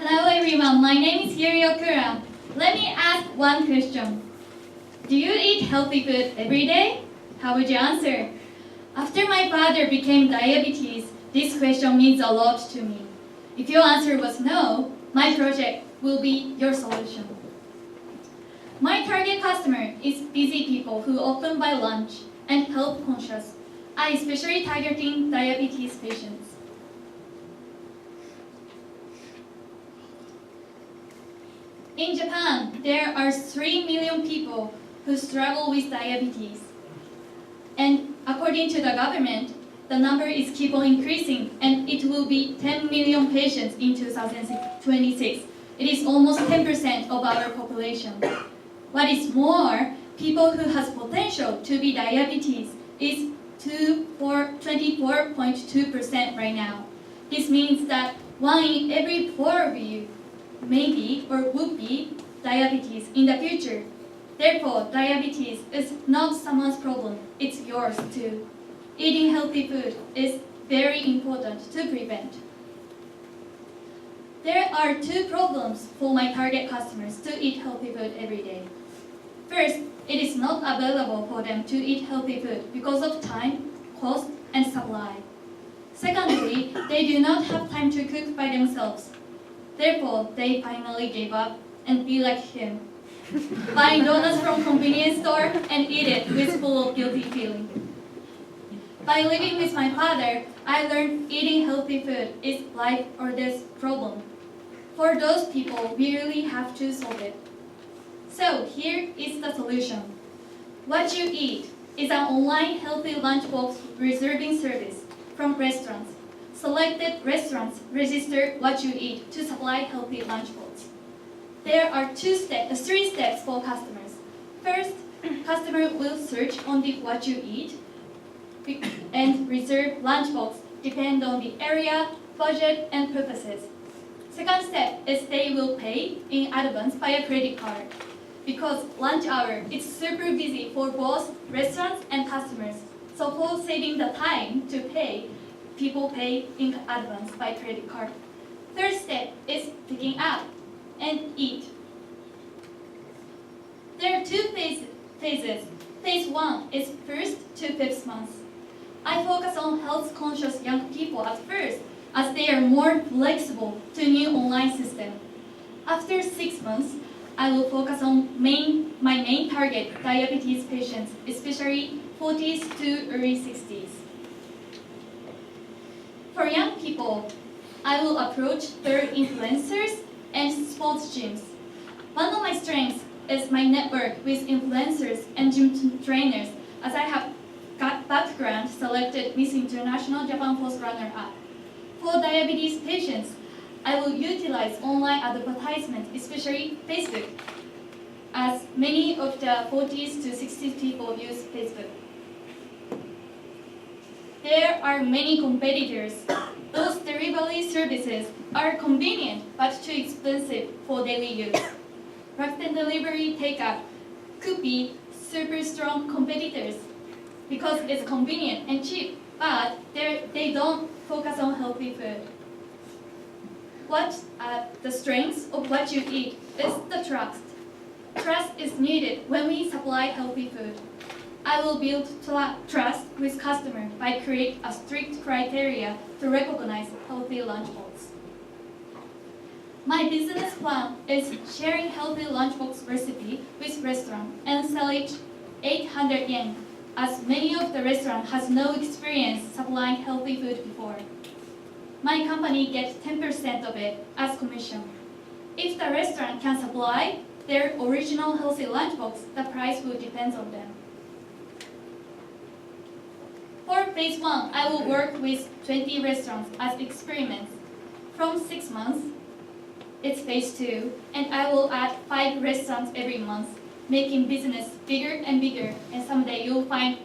Hello everyone, my name is Yuri Okura. Let me ask one question. Do you eat healthy food every day? How would you answer? After my father became diabetes, this question means a lot to me. If your answer was no, my project will be your solution. My target customer is busy people who often buy lunch and health conscious. I especially targeting diabetes patients. In Japan, there are 3 million people who struggle with diabetes. And according to the government, the number is keep on increasing and it will be 10 million patients in 2026. It is almost 10% of our population. What is more, people who has potential to be diabetes is 24.2% right now. This means that 1 in every 4 of you maybe or would be diabetes in the future. Therefore, diabetes is not someone's problem, it's yours too. Eating healthy food is very important to prevent. There are 2 problems for my target customers to eat healthy food every day. First, it is not available for them to eat healthy food because of time, cost, and supply. Secondly, they do not have time to cook by themselves. Therefore, they finally gave up and be like him, buying donuts from convenience store and eat it with full of guilty feeling. By living with my father, I learned eating healthy food is life or death problem. For those people, we really have to solve it. So here is the solution. What You Eat is an online healthy lunchbox reserving service from restaurants. Selected restaurants register what you eat to supply healthy lunchbox. There are 3 steps for customers. First, customer will search on the what you eat and reserve lunchbox depend on the area, budget, and purposes. Second step is they will pay in advance by a credit card. Because lunch hour is super busy for both restaurants and customers. So for saving the time to pay, people pay in advance by credit card. Third step is picking up and eat. There are 2 phases. Phase 1 is first to 5th month. I focus on health-conscious young people at first, as they are more flexible to new online system. After 6 months, I will focus on my main target, diabetes patients, especially 40s to early 60s. For young people, I will approach their influencers and sports gyms. One of my strengths is my network with influencers and gym trainers, as I have got background selected Miss International Japan Post Runner-up. For diabetes patients, I will utilize online advertisement, especially Facebook, as many of the 40s to 60s people use Facebook. There are many competitors. Those delivery services are convenient but too expensive for daily use. Rakuten Delivery Takeout could be super strong competitors because it's convenient and cheap, but they don't focus on healthy food. What the strengths of what you eat is the trust. Trust is needed when we supply healthy food. I will build trust with customer by create a strict criteria to recognize healthy lunchbox. My business plan is sharing healthy lunchbox recipe with restaurant and sell it 800 yen, as many of the restaurant has no experience supplying healthy food before. My company gets 10% of it as commission. If the restaurant can supply their original healthy lunchbox, the price will depend on them. For phase 1, I will work with 20 restaurants as experiments. From 6 months, it's phase 2, and I will add 5 restaurants every month, making business bigger and bigger, and someday you'll find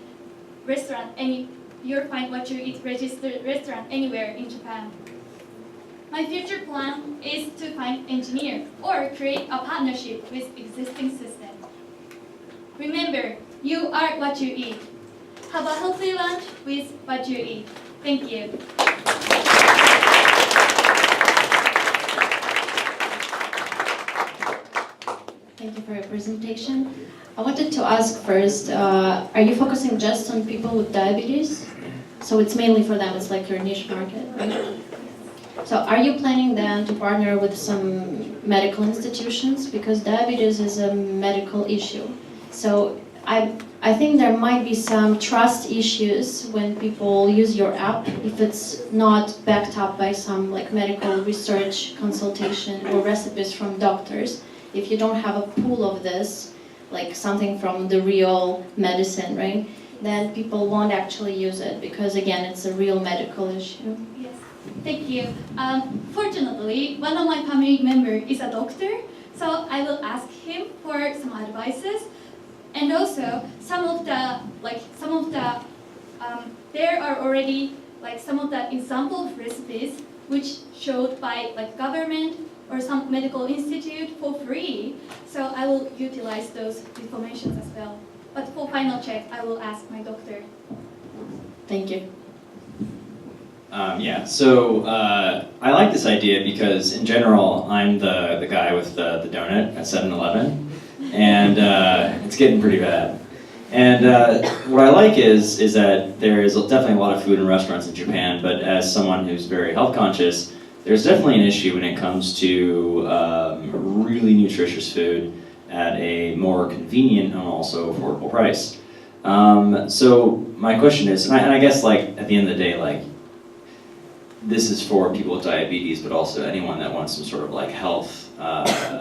what you eat registered restaurant anywhere in Japan. My future plan is to find engineer or create a partnership with existing system. Remember, you are what you eat. Have a healthy lunch with what you eat. Thank you. Thank you for your presentation. I wanted to ask first, are you focusing just on people with diabetes? So it's mainly for them, it's like your niche market, right? So are you planning then to partner with some medical institutions? Because diabetes is a medical issue. So I think there might be some trust issues when people use your app if it's not backed up by some like medical research consultation or recipes from doctors. If you don't have a pool of this, like something from the real medicine, right? Then people won't actually use it because again, it's a real medical issue. Yes, thank you. Fortunately, one of my family members is a doctor, so I will ask him for some advices. And also, there are already some of the example recipes which showed by government or some medical institute for free. So I will utilize those information as well. But for final check, I will ask my doctor. Thank you. I like this idea because in general, I'm the guy with the donut at 7-Eleven. And it's getting pretty bad. And what I like is that there is definitely a lot of food in restaurants in Japan, but as someone who's very health conscious, there's definitely an issue when it comes to really nutritious food at a more convenient and also affordable price. So my question is, and I guess at the end of the day, this is for people with diabetes, but also anyone that wants some sort of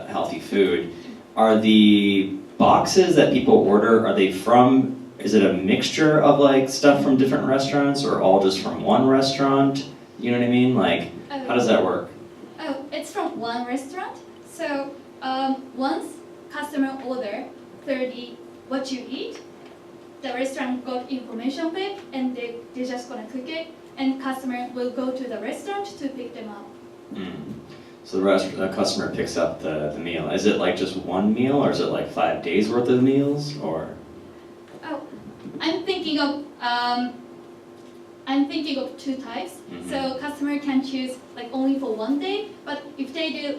healthy food. Are the boxes that people order, is it a mixture of stuff from different restaurants or all just from one restaurant? You know what I mean? How does that work? Oh, it's from one restaurant. So once customer order 30 what you eat, the restaurant got information of it and they're just gonna cook it and customer will go to the restaurant to pick them up. So the customer picks up the meal. Is it just one meal, or is it 5 days worth of meals, or? Oh, I'm thinking of two types. Mm-hmm. So customer can choose only for 1 day, but if they do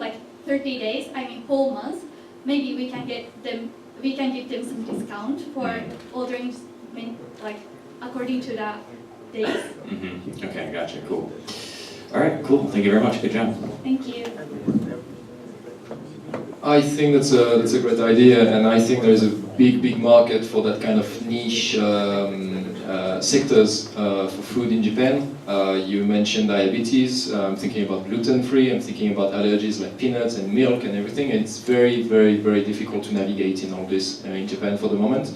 30 days, whole month, maybe we can give them some discount for ordering according to the days. Mm-hmm. Okay, gotcha. Cool. All right, cool. Thank you very much. Good job. Thank you. I think that's a great idea, and I think there is a big market for that kind of niche sectors for food in Japan. You mentioned diabetes. I'm thinking about gluten-free. I'm thinking about allergies like peanuts and milk and everything. And it's very difficult to navigate in all this in Japan for the moment.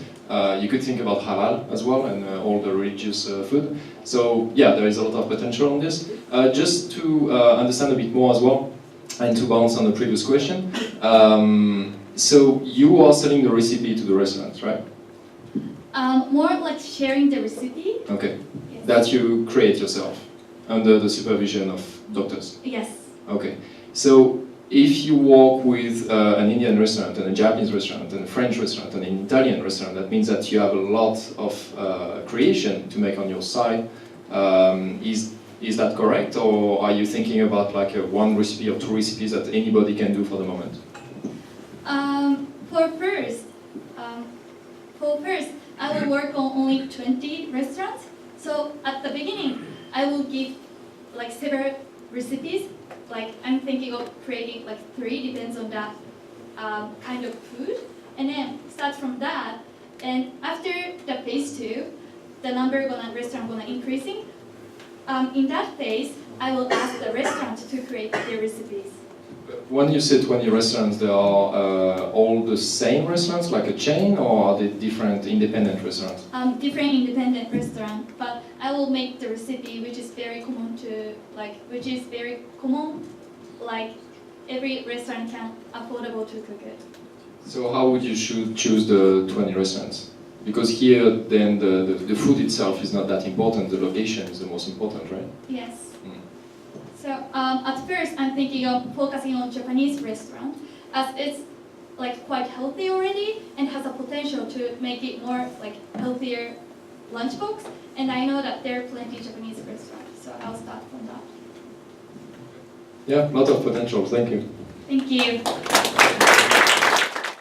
You could think about halal as well and all the religious food. So yeah, there is a lot of potential on this. Just to understand a bit more as well, and to bounce on the previous question. So you are selling the recipe to the restaurants, right? More sharing the recipe. Okay. Yes. That you create yourself under the supervision of doctors. Yes. Okay. So if you work with an Indian restaurant and a Japanese restaurant and a French restaurant and an Italian restaurant, that means that you have a lot of creation to make on your side. Is that correct, or are you thinking about one recipe or two recipes that anybody can do for the moment? For first, I will work on only 20 restaurants. So at the beginning, I will give several recipes. I'm thinking of creating 3, depends on that kind of food, and then start from that. And after the phase 2, the restaurant gonna increasing. In that phase, I will ask the restaurant to create their recipes. When you say 20 restaurants, they are all the same restaurants, like a chain, or are they different independent restaurants? Different independent restaurant, but I will make the recipe which is very common every restaurant can affordable to cook it. So how would you choose the 20 restaurants? Because here, then the food itself is not that important. The location is the most important, right? Yes. So at first, I'm thinking of focusing on Japanese restaurant, as it's quite healthy already and has a potential to make it more healthier lunchbox. And I know that there are plenty of Japanese restaurants, so I'll start from that. Yeah, lot of potential. Thank you. Thank you.